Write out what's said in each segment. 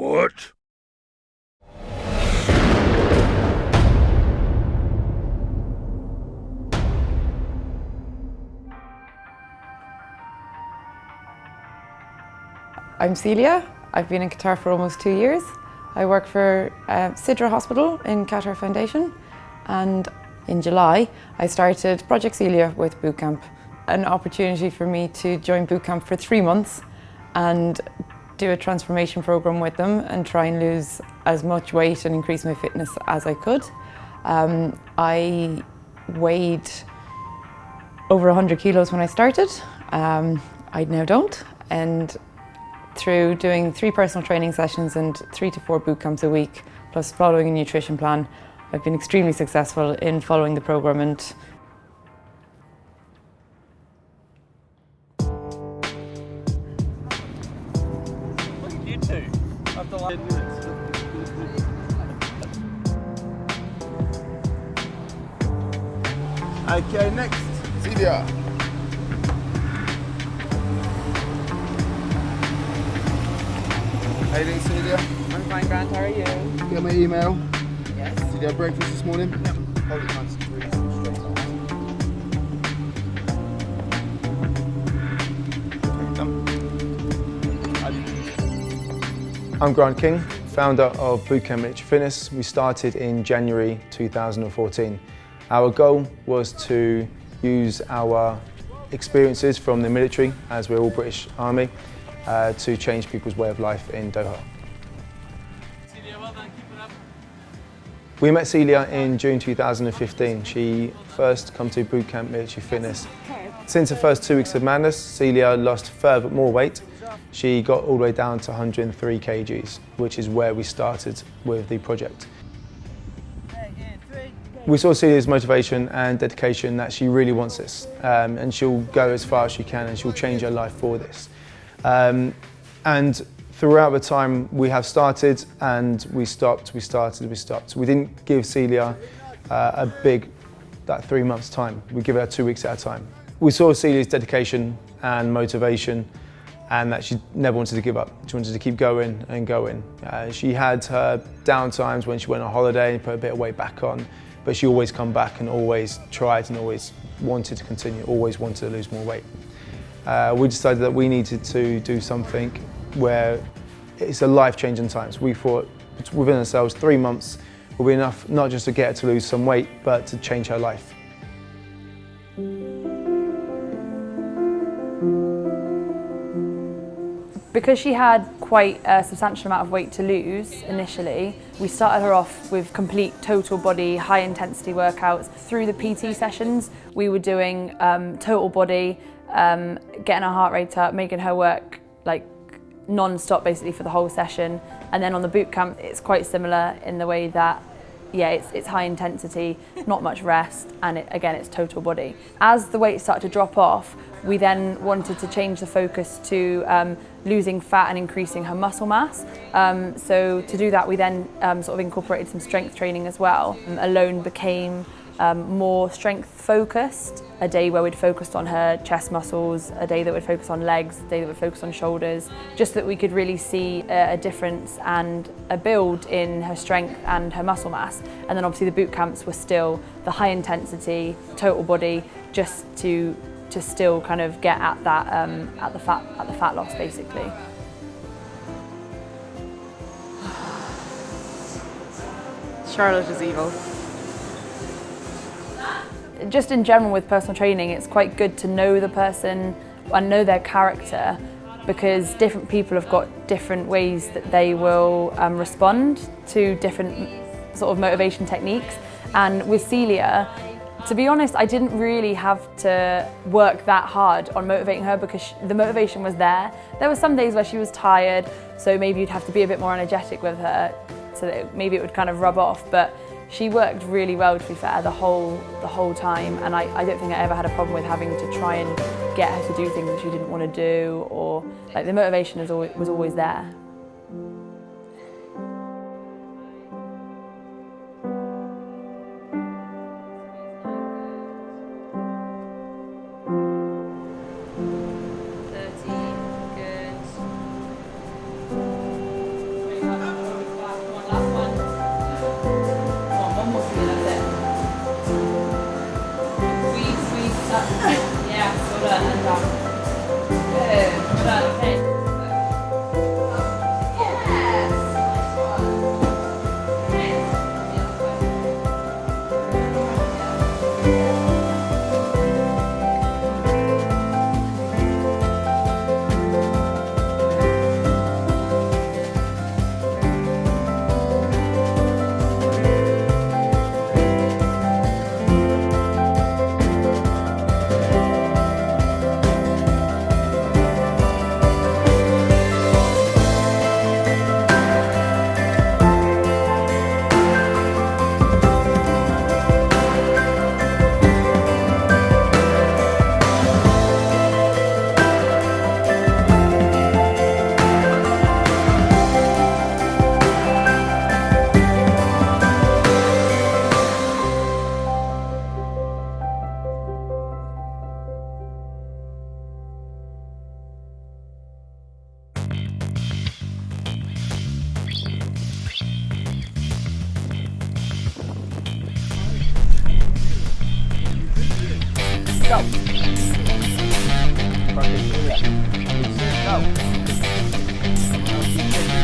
What? I'm Celia. I've been in Qatar for almost 2 years. I work for Sidra Hospital in Qatar Foundation, and in July I started Project Celia with Bootcamp, an opportunity for me to join Bootcamp for 3 months and do a transformation program with them and try and lose as much weight and increase my fitness as I could. I weighed over 100 kilos when I started. I now don't, and through doing 3 personal training sessions and 3 to 4 boot camps a week, plus following a nutrition plan, I've been extremely successful in following the program. And you two, after 10 minutes. Okay, next, Celia. How you doing, Celia? I'm fine, Grant. How are you? Get my email. Yes. Did you have breakfast this morning? No. Hold it nice and free, straight on. I'm Grant King, founder of Bootcamp Military Fitness. We started in January 2014. Our goal was to use our experiences from the military, as we're all British Army, to change people's way of life in Doha. Celia, well done, keep it up. We met Celia in June 2015. She first come to Bootcamp Military Fitness. Since the first 2 weeks of madness, Celia lost more weight. She got all the way down to 103 kgs, which is where we started with the project. We saw Celia's motivation and dedication that she really wants this, and she'll go as far as she can and she'll change her life for this. And throughout the time we have started and we stopped, we started, we stopped. We didn't give Celia a big 3 months time. We give her 2 weeks at a time. We saw Celia's dedication and motivation, and that she never wanted to give up. She wanted to keep going and going. She had her down times when she went on holiday and put a bit of weight back on, but she always come back and always tried and always wanted to continue, always wanted to lose more weight. We decided that we needed to do something where it's a life-changing times. We thought within ourselves 3 months will be enough, not just to get her to lose some weight, but to change her life. Because she had quite a substantial amount of weight to lose initially, we started her off with complete total body, high intensity workouts. Through the PT sessions, we were doing total body, getting her heart rate up, making her work like non-stop basically for the whole session. And then on the boot camp, it's quite similar in the way that, yeah, it's high intensity, not much rest, and again, it's total body. As the weight started to drop off, we then wanted to change the focus to losing fat and increasing her muscle mass. So to do that, we then sort of incorporated some strength training as well. Alone became more strength focused, a day where we'd focused on her chest muscles, a day that would focus on legs, a day that would focus on shoulders, just so that we could really see a difference and a build in her strength and her muscle mass. And then obviously the boot camps were still the high intensity, total body, just to still kind of get at that at the fat loss basically. Charlotte is evil. Just in general with personal training, it's quite good to know the person and know their character, because different people have got different ways that they will respond to different sort of motivation techniques. And with Celia, to be honest, I didn't really have to work that hard on motivating her, because the motivation was there. There were some days where she was tired, so maybe you'd have to be a bit more energetic with her so that maybe it would kind of rub off. But she worked really well, to be fair, the whole time, and I don't think I ever had a problem with having to try and get her to do things that she didn't want to do, or like the motivation was always there. Yeah, well done, and down. Good, well done, okay. Go. Go.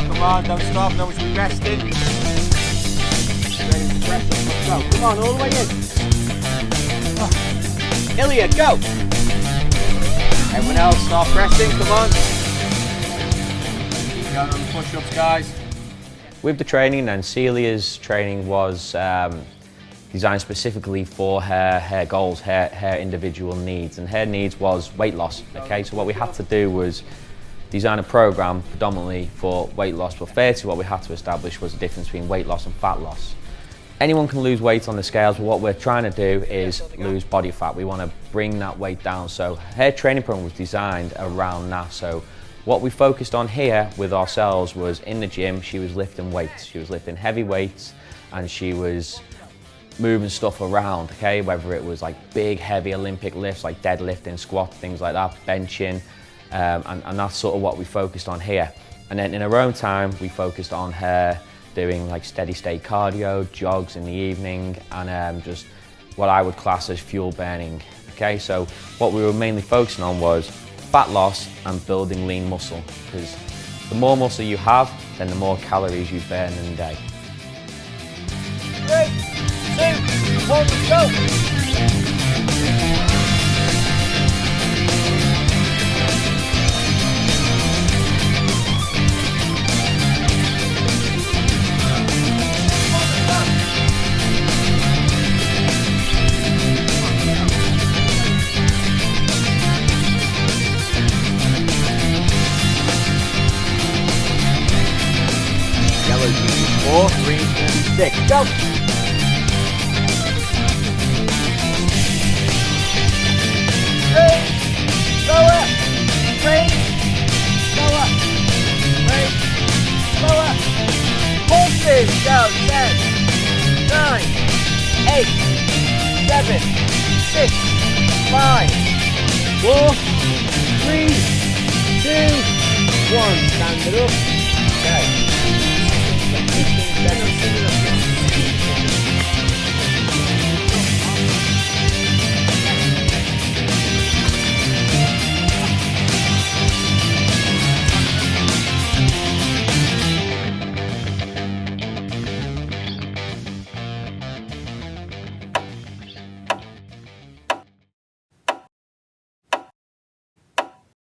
Come on, don't stop, no one's resting. Ready to press it. Let's go. Come on, all the way in. Oh. Celia, go. Everyone else, start pressing, come on. Keep going on the push-ups, guys. With the training, then Celia's training was designed specifically for her goals, her individual needs, and her needs was weight loss. Okay, so what we had to do was design a program predominantly for weight loss, but firstly what we had to establish was the difference between weight loss and fat loss. Anyone can lose weight on the scales, but what we're trying to do is lose body fat. We want to bring that weight down. So her training program was designed around that. So what we focused on here with ourselves was in the gym, she was lifting weights. She was lifting heavy weights and she was moving stuff around, okay? Whether it was like big, heavy Olympic lifts like deadlifting, squat, things like that, benching, and that's sort of what we focused on here. And then in her own time, we focused on her doing like steady state cardio, jogs in the evening, and just what I would class as fuel burning, okay? So what we were mainly focusing on was fat loss and building lean muscle, because the more muscle you have, then the more calories you burn in a day. 3, 2, 1, go! Yellow 4, green 36, go! Lower, raise, lower, raise, lower. Horses, go, 10, 9, 8, 7, 6, 5, 4, 3, 2, 1. Stand it up. Okay. 15 seconds.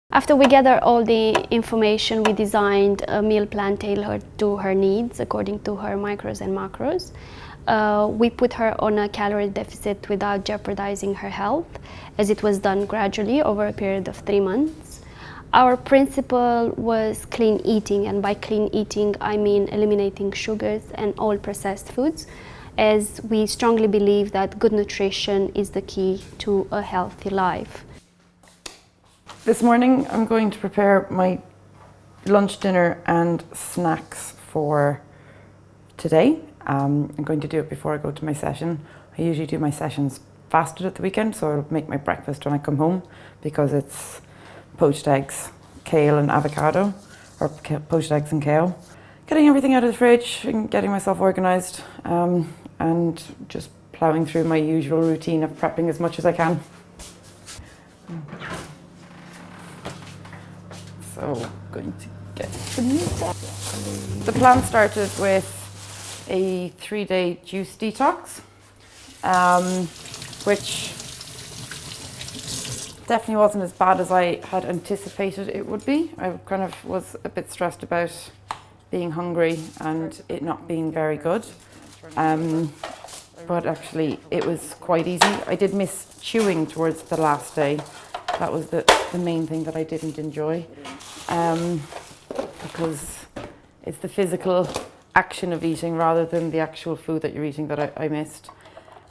After we gathered all the information, we designed a meal plan tailored to her needs according to her micros and macros. We put her on a calorie deficit without jeopardizing her health, as it was done gradually over a period of 3 months. Our principle was clean eating, and by clean eating I mean eliminating sugars and all processed foods, as we strongly believe that good nutrition is the key to a healthy life. This morning I'm going to prepare my lunch, dinner and snacks for today. I'm going to do it before I go to my session. I usually do my sessions fasted at the weekend, so I'll make my breakfast when I come home, because it's poached eggs, kale and avocado, or poached eggs and kale. Getting everything out of the fridge and getting myself organised, and just ploughing through my usual routine of prepping as much as I can. So, going to get the meat up. The plan started with a 3-day juice detox, which definitely wasn't as bad as I had anticipated it would be. I kind of was a bit stressed about being hungry and it not being very good. But actually it was quite easy. I did miss chewing towards the last day. That was the main thing that I didn't enjoy, because it's the physical action of eating rather than the actual food that you're eating that I missed.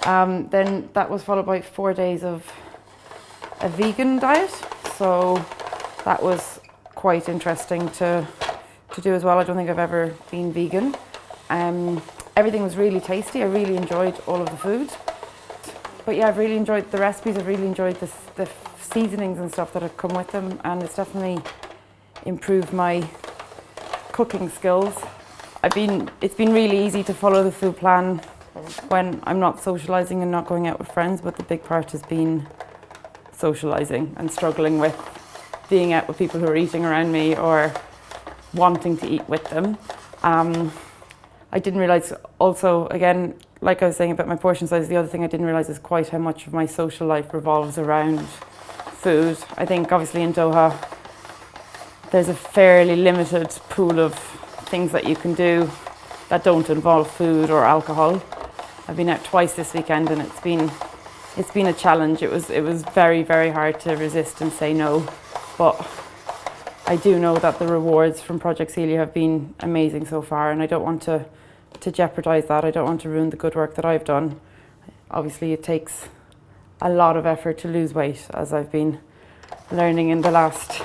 Then that was followed by 4 days of a vegan diet, so that was quite interesting to do as well. I don't think I've ever been vegan. Everything was really tasty. I really enjoyed all of the food. But yeah, I've really enjoyed the recipes. I've really enjoyed the seasonings and stuff that have come with them, and it's definitely improved my cooking skills. It's been really easy to follow the food plan when I'm not socialising and not going out with friends, but the big part has been socialising and struggling with being out with people who are eating around me or wanting to eat with them. I didn't realise also, again, like I was saying about my portion size, the other thing I didn't realise is quite how much of my social life revolves around food. I think obviously in Doha there's a fairly limited pool of things that you can do that don't involve food or alcohol. I've been out twice this weekend and it's been a challenge. It was very, very hard to resist and say no, but I do know that the rewards from Project Celia have been amazing so far, and I don't want to jeopardise that. I don't want to ruin the good work that I've done. Obviously it takes a lot of effort to lose weight, as I've been learning in the last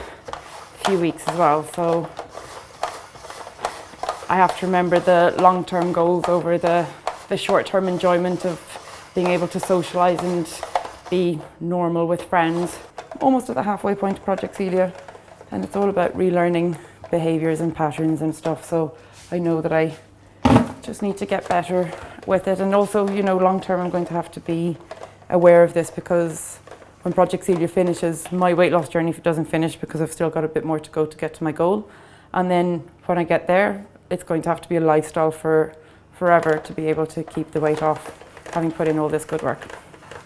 few weeks as well, so I have to remember the long-term goals over the short-term enjoyment of being able to socialise and be normal with friends. Almost at the halfway point of Project Celia, and it's all about relearning behaviours and patterns and stuff, so I know that I just need to get better with it. And also, you know, long-term I'm going to have to be aware of this, because when Project Celia finishes, my weight loss journey doesn't finish, because I've still got a bit more to go to get to my goal. And then when I get there, it's going to have to be a lifestyle for forever to be able to keep the weight off, having put in all this good work.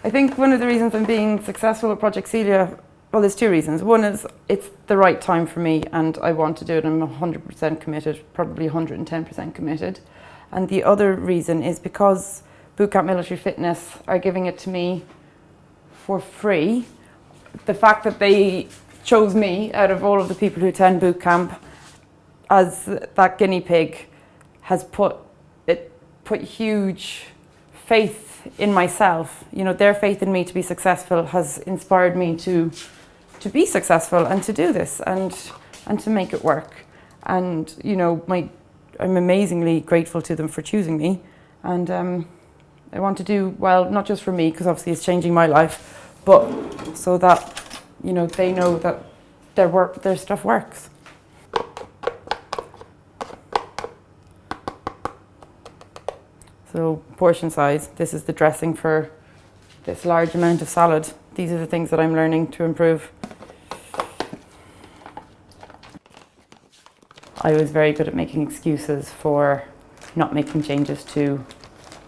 I think one of the reasons I'm being successful at Project Celia, well, there's two reasons. One is it's the right time for me and I want to do it. I'm 100% committed, probably 110% committed. And the other reason is because Bootcamp Military Fitness are giving it to me for free. The fact that they chose me out of all of the people who attend Bootcamp as that guinea pig has put huge faith in myself. You know, their faith in me to be successful has inspired me to be successful and to do this and to make it work. And you know, I'm amazingly grateful to them for choosing me, and I want to do well, not just for me, because obviously it's changing my life, but so that, you know, they know that their stuff works. So portion size, this is the dressing for this large amount of salad. These are the things that I'm learning to improve. I was very good at making excuses for not making changes to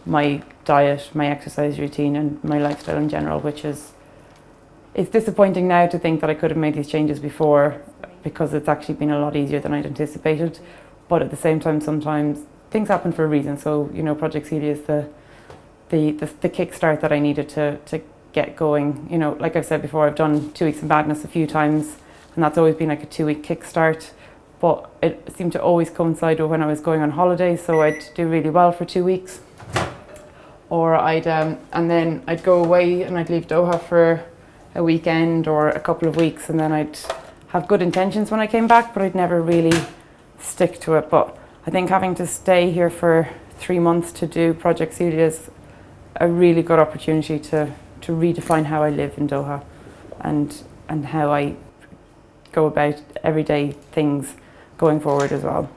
my diet, my exercise routine and my lifestyle in general, which is, it's disappointing now to think that I could have made these changes before, because it's actually been a lot easier than I'd anticipated. But at the same time, sometimes things happen for a reason. So, you know, Project Celia is the kickstart that I needed to get going. You know, like I've said before, I've done 2 weeks of madness a few times, and that's always been like a 2-week kickstart. But it seemed to always coincide with when I was going on holiday, so I'd do really well for 2 weeks. Or and then I'd go away and I'd leave Doha for a weekend or a couple of weeks, and then I'd have good intentions when I came back, but I'd never really stick to it. But I think having to stay here for 3 months to do Project Celia is a really good opportunity to redefine how I live in Doha and how I go about everyday things going forward as well.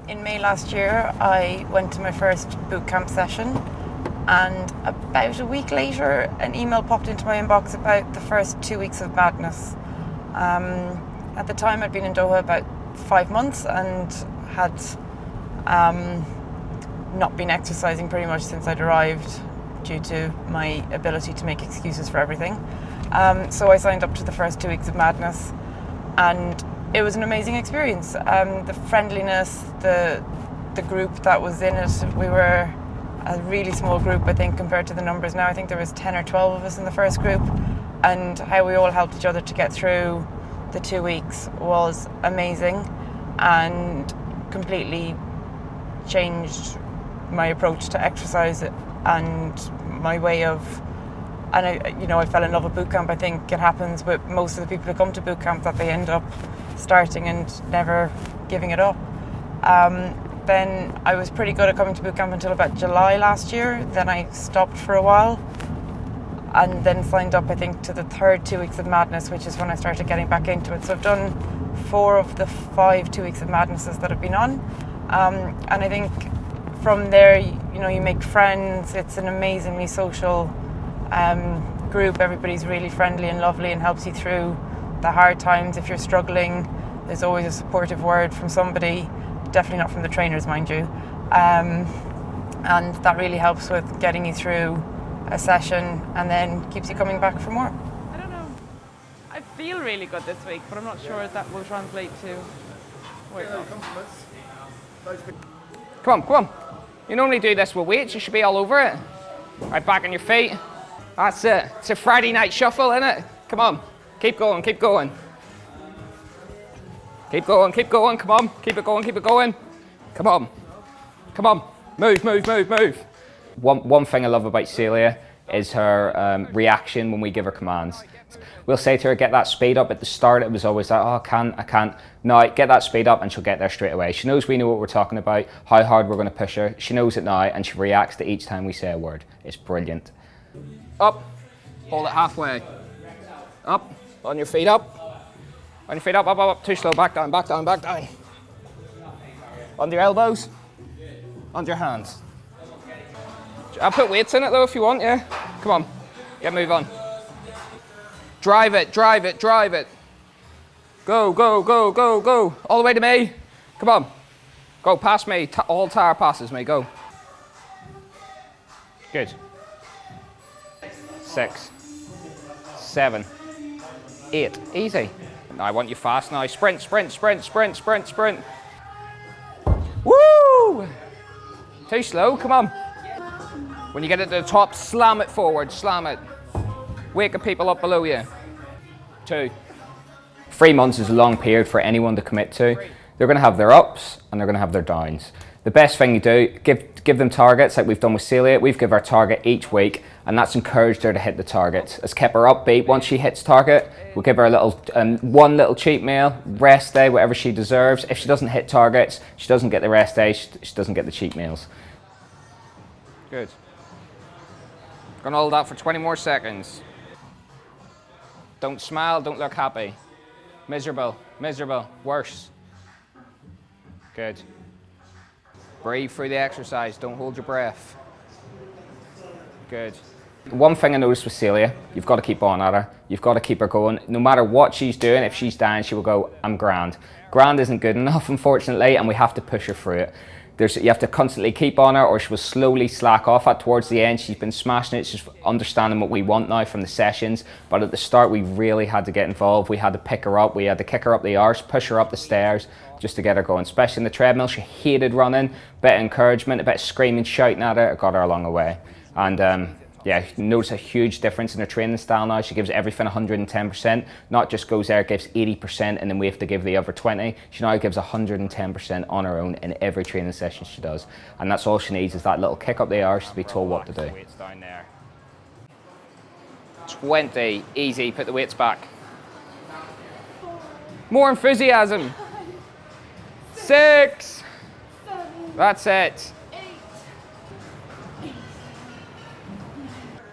In May last year, I went to my first bootcamp session, and about a week later, an email popped into my inbox about the first 2 weeks of madness. At the time, I'd been in Doha about 5 months and had not been exercising pretty much since I'd arrived due to my ability to make excuses for everything. So I signed up to the first 2 weeks of madness, and it was an amazing experience. The friendliness, the group that was in it, we were a really small group, I think, compared to the numbers now. I think there was 10 or 12 of us in the first group, and how we all helped each other to get through the 2 weeks was amazing and completely changed my approach to exercise and my way of, and I fell in love with bootcamp. I think it happens with most of the people who come to bootcamp that they end up starting and never giving it up. Then I was pretty good at coming to bootcamp until about July last year. Then I stopped for a while and then signed up, I think, to the third 2 weeks of madness, which is when I started getting back into it. So I've done 4 of the 5 2 weeks of madnesses that I've been on. And I think from there, you make friends. It's an amazingly social group. Everybody's really friendly and lovely and helps you through the hard times. If you're struggling, there's always a supportive word from somebody, definitely not from the trainers, mind you. And that really helps with getting you through a session and then keeps you coming back for more. I don't know. I feel really good this week, but I'm not sure if that will translate to weight loss. Come on. You normally do this with weights, you should be all over it. Right, back on your feet. That's it. It's a Friday night shuffle, isn't it? Come on. Keep going. Keep going. Come on. Keep it going. Come on. Move. One thing I love about Celia is her reaction when we give her commands. We'll say to her, get that speed up. At the start, it was always like, oh, I can't. No, get that speed up, and she'll get there straight away. She knows we know what we're talking about, how hard we're going to push her. She knows it now, and she reacts to each time we say a word. It's brilliant. Up. Hold it halfway. Up. On your feet up. Up. Too slow. Back down. Under your elbows. Under your hands. I'll put weights in it though if you want, yeah? Come on. Yeah, move on. Drive it. Go. All the way to me. Come on. Go past me. All tire passes me. Go. Good. 6, 7, 8. Easy. Now I want you fast now. Sprint. Woo! Too slow. Come on. When you get it to the top, slam it forward. Slam it. Wake the people up below you. 2. 3 months is a long period for anyone to commit to. They're going to have their ups and they're going to have their downs. The best thing you do, give them targets like we've done with Celia. We've given her target each week, and that's encouraged her to hit the target. It's kept her upbeat. Once she hits target, we'll give her a little one little cheat meal, rest day, whatever she deserves. If she doesn't hit targets, she doesn't get the rest day, she doesn't get the cheat meals. Good. Gonna hold that for 20 more seconds. Don't smile, don't look happy. Miserable, worse. Good. Breathe through the exercise, don't hold your breath. Good. One thing I noticed with Celia, you've got to keep on at her. You've got to keep her going. No matter what she's doing, if she's down, she will go, I'm grand. Grand isn't good enough, unfortunately, and we have to push her through it. You have to constantly keep on her, or she will slowly slack off at towards the end. She's been smashing it. She's understanding what we want now from the sessions. But at the start, we really had to get involved. We had to pick her up. We had to kick her up the arse, push her up the stairs, just to get her going. Especially in the treadmill, she hated running. A bit of encouragement, a bit of screaming, shouting at her. It got her along the way. And yeah, notice a huge difference in her training style now. She gives everything 110%, not just goes there, gives 80%, and then we have to give the other 20. She now gives 110% on her own in every training session she does. And that's all she needs, is that little kick up the arse to be told what to do. Weights down there. 20, easy, put the weights back. More enthusiasm. 6, that's it.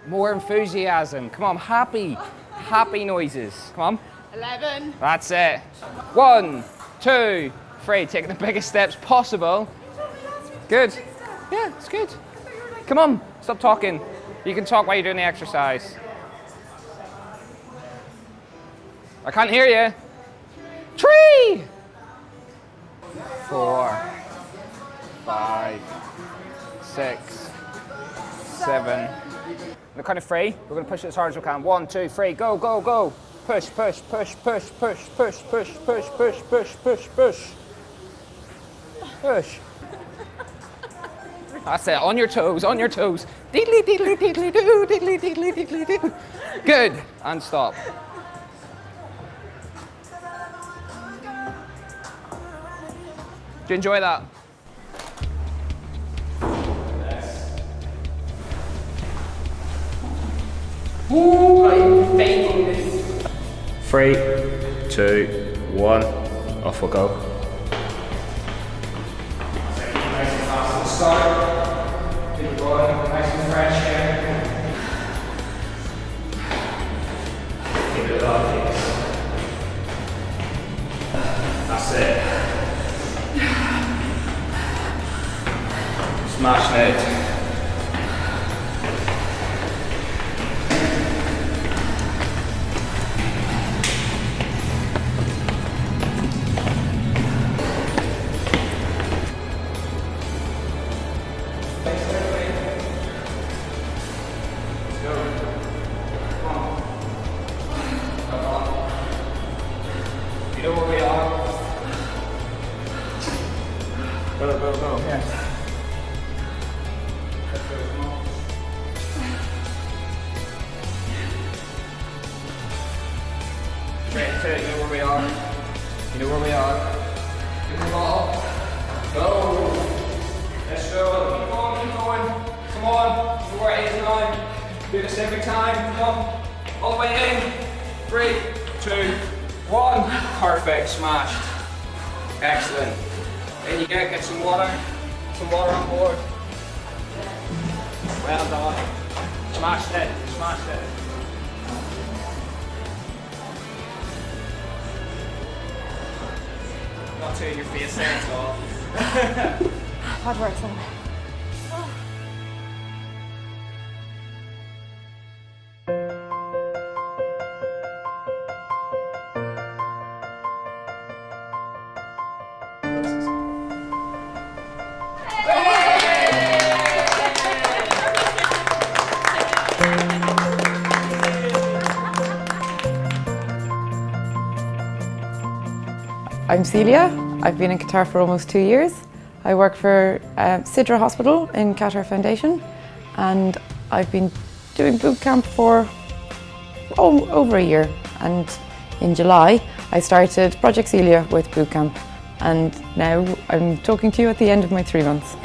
More enthusiasm. Come on, happy noises. Come on. 11. That's it. 1, 2, 3. Taking the biggest steps possible. Good. Yeah, it's good. Come on, stop talking. You can talk while you're doing the exercise. I can't hear you. 3, 4, 5, 6, 7. We're kind of free. We're going to push it as hard as we can. 1, 2, 3, go, go, go. Push, push, push, push, push, push, push, push, push, push, push, push. Push. That's it, on your toes, on your toes. Diddly, diddly, diddly, doo, diddly, diddly, diddly, doo. Good, and stop. Do you enjoy that? I'm faking this. 3, 2, 1, off we go. Start. Keep going, nice and fresh here. Keep it up, please. That's it. Smashing it. You know where we are? Go, go, go. Yes. Straight to it, you know where we are. You know where we are. Give the ball. Go. Let's go. Keep going, keep going. Come on. You are 8 and 9. Do this every time. Come on. All the way in. 3, 2, 1. Perfect. Smashed. Excellent. In you get some water. Some water on board. Well done. Smashed it. Smashed it. Not to your face there at all. Hard work, son. I'm Celia. I've been in Qatar for almost 2 years. I work for Sidra Hospital in Qatar Foundation, and I've been doing boot camp for over a year. And in July, I started Project Celia with Bootcamp, and now I'm talking to you at the end of my 3 months.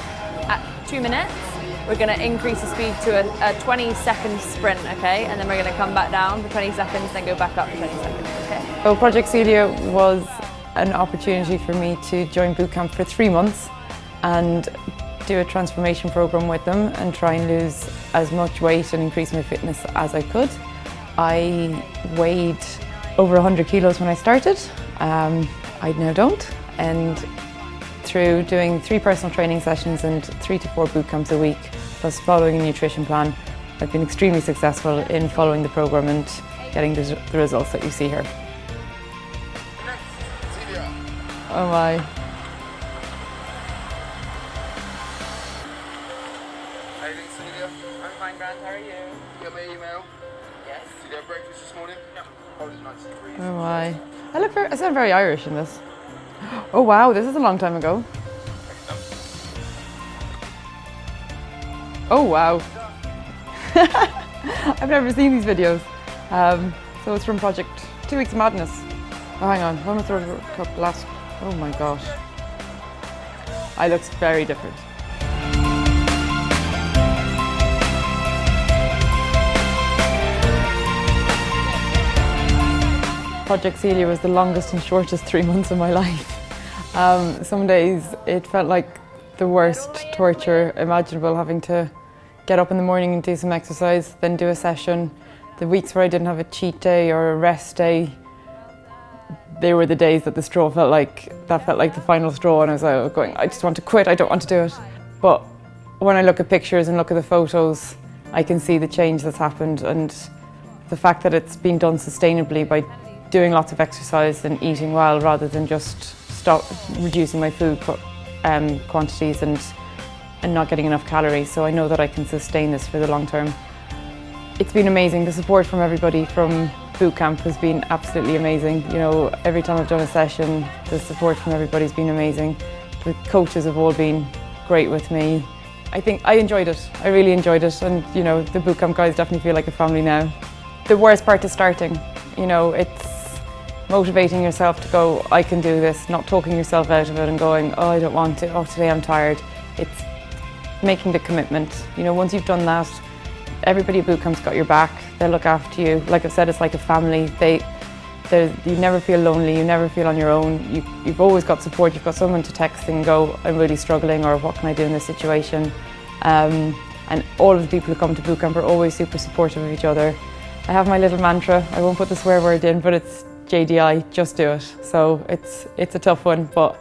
At 2 minutes, we're going to increase the speed to a 20-second sprint, okay? And then we're going to come back down for 20 seconds, then go back up for 20 seconds, okay? So Project Celia was an opportunity for me to join Bootcamp for 3 months and do a transformation program with them and try and lose as much weight and increase my fitness as I could. I weighed over 100 kilos when I started. I now don't. And through doing 3 personal training sessions and 3 to 4 boot camps a week, plus following a nutrition plan, I've been extremely successful in following the program and getting the results that you see here. Oh my. How you doing, Celia? I'm fine, Grant. How are you? You got my email? Yes. Did you have breakfast this morning? No. Probably 90 degrees. Oh my. I sound very Irish in this. Oh wow, this is a long time ago. Oh wow. I've never seen these videos. So it's from Project 2 Weeks of Madness. Oh hang on, when was the World Cup last? Oh my gosh. I look very different. Project Celia was the longest and shortest 3 months of my life. Some days it felt like the worst torture imaginable, having to get up in the morning and do some exercise, then do a session. The weeks where I didn't have a cheat day or a rest day, they were the days that the straw felt like the final straw, and I was like going, I just want to quit, I don't want to do it. But when I look at pictures and look at the photos, I can see the change that's happened, and the fact that it's been done sustainably by doing lots of exercise and eating well rather than just reducing my food quantities and not getting enough calories. So I know that I can sustain this for the long term. It's been amazing. The support from everybody from Bootcamp has been absolutely amazing. You know, every time I've done a session, the support from everybody's been amazing. The coaches have all been great with me. I think I enjoyed it. I really enjoyed it, and you know, the Bootcamp guys definitely feel like a family now. The worst part is starting. You know, it's motivating yourself to go, I can do this, not talking yourself out of it and going, oh, I don't want to, oh, today I'm tired. It's making the commitment. You know, once you've done that, everybody at Bootcamp's got your back. They'll look after you. Like I've said, it's like a family. You never feel lonely, you never feel on your own. You've always got support. You've got someone to text and go, I'm really struggling, or what can I do in this situation? And all of the people who come to Bootcamp are always super supportive of each other. I have my little mantra. I won't put the swear word in, but it's JDI, just do it. So it's a tough one, but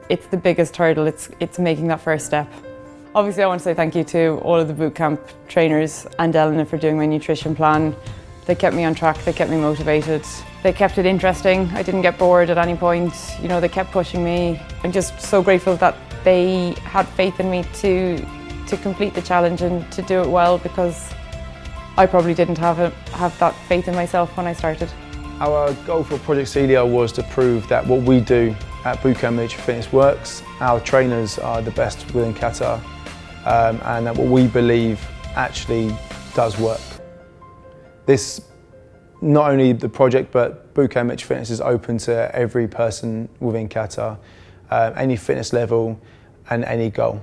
it's the biggest hurdle. It's making that first step. Obviously, I want to say thank you to all of the Bootcamp trainers and Eleanor for doing my nutrition plan. They kept me on track, they kept me motivated. They kept it interesting. I didn't get bored at any point. You know, they kept pushing me. I'm just so grateful that they had faith in me to complete the challenge and to do it well, because I probably didn't have that faith in myself when I started. Our goal for Project Celia was to prove that what we do at Bootcamp Military Fitness works. Our trainers are the best within Qatar, and that what we believe actually does work. This, not only the project, but Bootcamp Military Fitness is open to every person within Qatar, any fitness level and any goal.